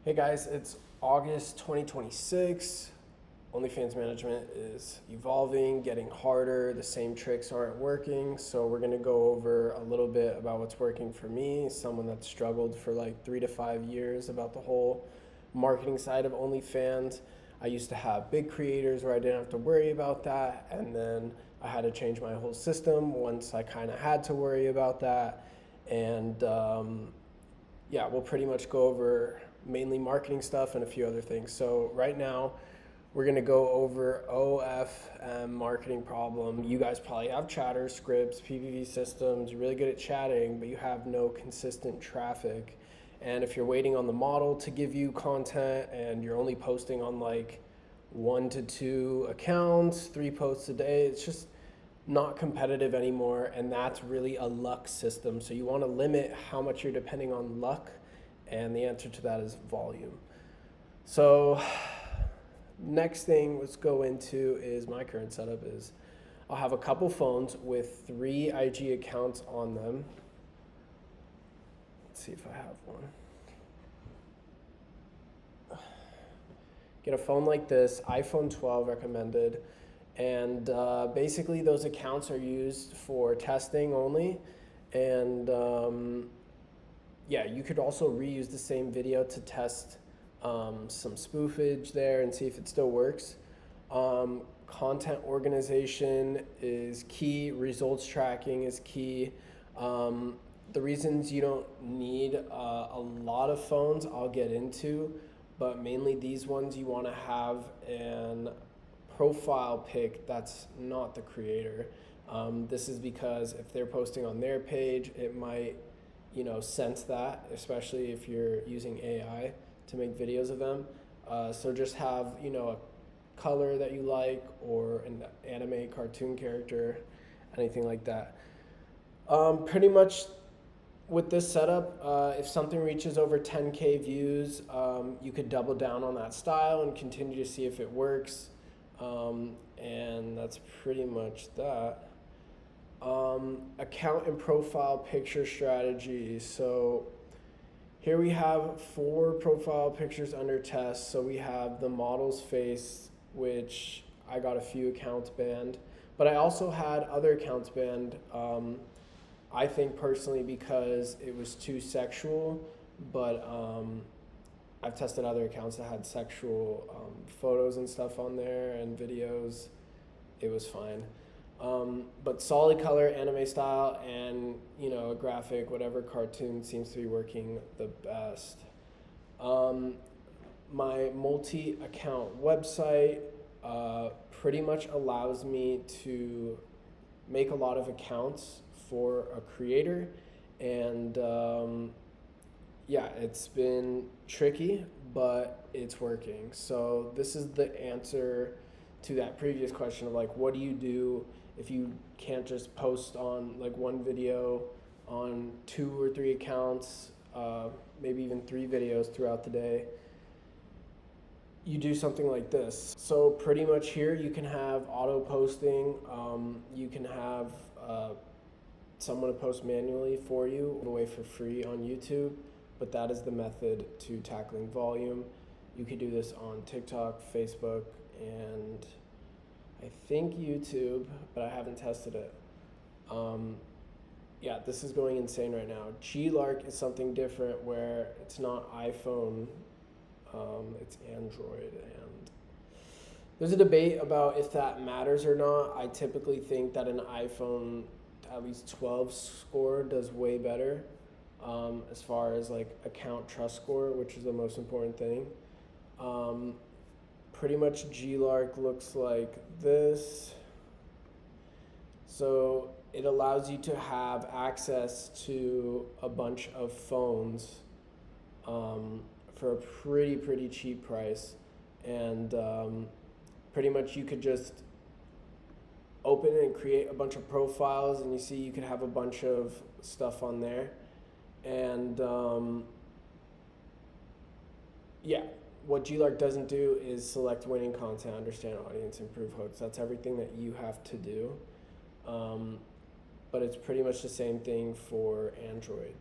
Hey guys, it's August 2026. OnlyFans management is evolving, getting harder. The same tricks aren't working. So we're going to go over a little bit about what's working for me, someone that struggled for like 3 to 5 years about the whole marketing side of OnlyFans. I used to have big creators where I didn't have to worry about that. And then I had to change my whole system once I kind of had to worry about that. And we'll pretty much go over mainly marketing stuff and a few other things. So right now, we're going to go over OFM marketing problem. You guys probably have chatter, scripts, PPV systems. You're really good at chatting, but you have no consistent traffic. And if you're waiting on the model to give you content and you're only posting on like 1 to 2 accounts, 3 posts a day, it's just not competitive anymore. And that's really a luck system. So you want to limit how much you're depending on luck. And the answer to that is volume. So next thing let's go into is my current setup is I'll have a couple phones with 3 IG accounts on them. Let's see if I have one. Get a phone like this, iPhone 12 recommended. And basically those accounts are used for testing only. And you could also reuse the same video to test some spoofage there and see if it still works. Content organization is key. Results tracking is key. The reasons you don't need a lot of phones I'll get into, but mainly these ones you want to have an profile pic that's not the creator. This is because if they're posting on their page, it might sense that, especially if you're using AI to make videos of them. So just have, a color that you like or an anime cartoon character, anything like that. Pretty much with this setup, if something reaches over 10K views, you could double down on that style and continue to see if it works. And that's pretty much that. Account and profile picture strategy. So here we have 4 profile pictures under test. So we have the model's face, which I got a few accounts banned, but I also had other accounts banned. I think personally because it was too sexual, but I've tested other accounts that had sexual photos and stuff on there and videos. It was fine. But solid color, anime style, and a graphic, whatever cartoon seems to be working the best. My multi-account website pretty much allows me to make a lot of accounts for a creator, and it's been tricky, but it's working. So this is the answer to that previous question of like, what do you do if you can't just post on like one video on 2 or 3 accounts, maybe even 3 videos throughout the day? You do something like this. So pretty much here you can have auto posting. You can have someone to post manually for you away for free on YouTube, but that is the method to tackling volume. You could do this on TikTok, Facebook, and I think YouTube, but I haven't tested it. This is going insane right now. G-Lark is something different where it's not iPhone, it's Android, and there's a debate about if that matters or not. I typically think that an iPhone at least 12 score does way better as far as like account trust score, which is the most important thing. Pretty much G-Lark looks like this. So it allows you to have access to a bunch of phones for a pretty cheap price. And pretty much you could just open it and create a bunch of profiles, and you see you could have a bunch of stuff on there. And what G-Lark doesn't do is select winning content, understand audience, improve hooks. That's everything that you have to do. But it's pretty much the same thing for Android.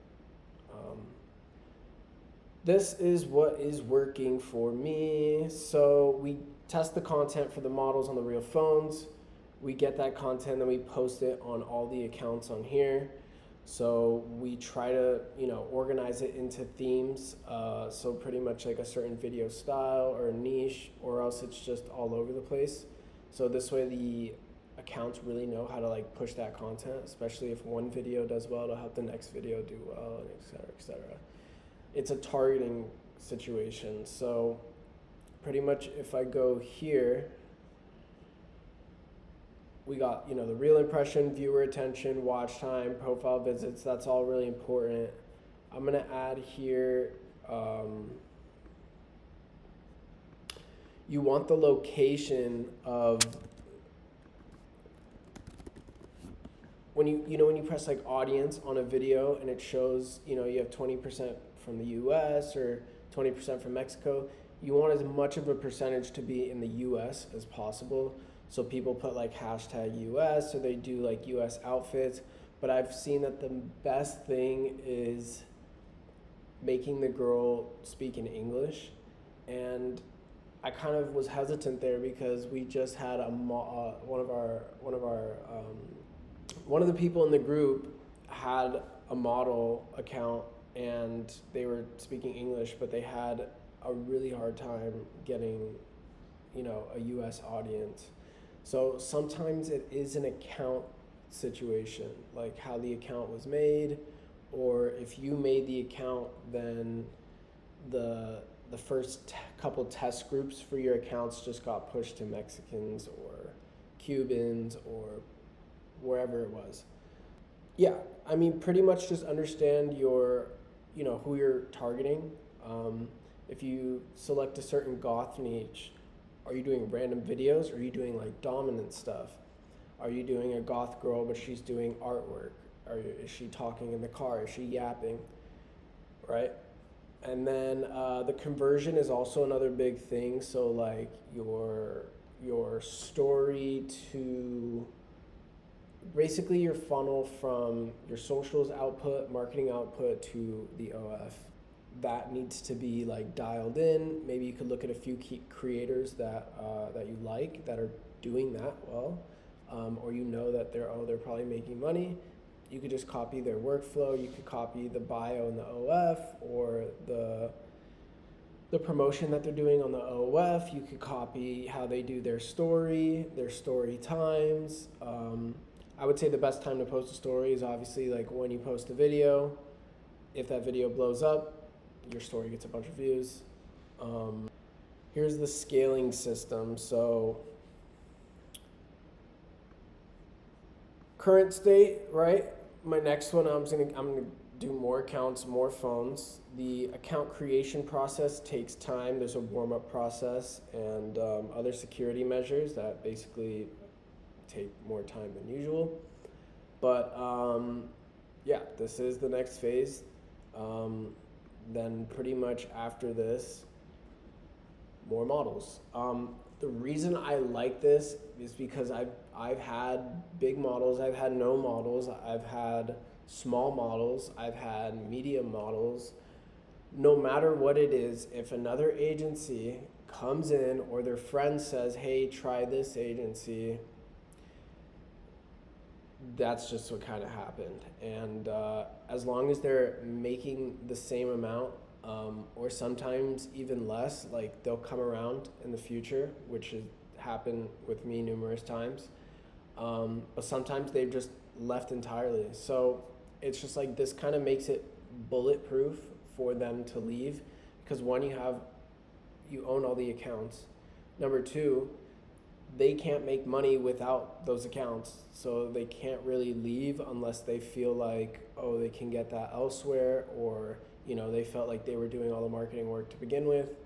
this is what is working for me. So we test the content for the models on the real phones. We get that content, then we post it on all the accounts on here. So we try to, organize it into themes. So pretty much like a certain video style or a niche, or else it's just all over the place. So this way the accounts really know how to like push that content, especially if one video does well, it'll help the next video do well, and et cetera, et cetera. It's a targeting situation. So pretty much if I go here, we got, the real impression, viewer attention, watch time, profile visits. That's all really important. I'm gonna add here, you want the location of, when you press like audience on a video and it shows, you have 20% from the US or 20% from Mexico, you want as much of a percentage to be in the US as possible. So people put like hashtag US, or they do like US outfits. But I've seen that the best thing is making the girl speak in English. And I kind of was hesitant there because we just had one of the people in the group had a model account and they were speaking English, but they had a really hard time getting, a US audience. So sometimes it is an account situation, like how the account was made, or if you made the account, then the first couple test groups for your accounts just got pushed to Mexicans or Cubans or wherever it was. Yeah, I mean, pretty much just understand your, who you're targeting. If you select a certain goth niche, are you doing random videos? Or are you doing like dominant stuff? Are you doing a goth girl, but she's doing artwork? Is she talking in the car? Is she yapping? Right? And then the conversion is also another big thing. So like your story to basically your funnel from your socials output, marketing output to the OF. That needs to be like dialed in. Maybe you could look at a few key creators that you like that are doing that well, or that they're probably making money. You could just copy their workflow. You could copy the bio in the OF or the promotion that they're doing on the OF. You could copy how they do their story times. I would say the best time to post a story is obviously like when you post a video. If that video blows up, your story gets a bunch of views. Here's the scaling system. So current state, right? My next one, I'm gonna do more accounts, more phones. The account creation process takes time. There's a warm-up process and other security measures that basically take more time than usual. But yeah, this is the next phase. Then pretty much after this, more models. The reason I like this is because I've had big models, I've had no models, I've had small models, I've had medium models. No matter what it is, if another agency comes in or their friend says, hey, try this agency, that's just what kind of happened. And as long as they're making the same amount, or sometimes even less, like they'll come around in the future, which has happened with me numerous times. But sometimes they've just left entirely. So it's just like this kind of makes it bulletproof for them to leave, because one, you own all the accounts. Number two, they can't make money without those accounts, so they can't really leave unless they feel like, oh, they can get that elsewhere, or they felt like they were doing all the marketing work to begin with.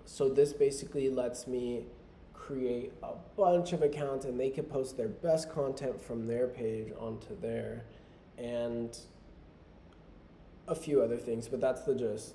So this basically lets me create a bunch of accounts, and they can post their best content from their page onto there, and a few other things, but that's the gist.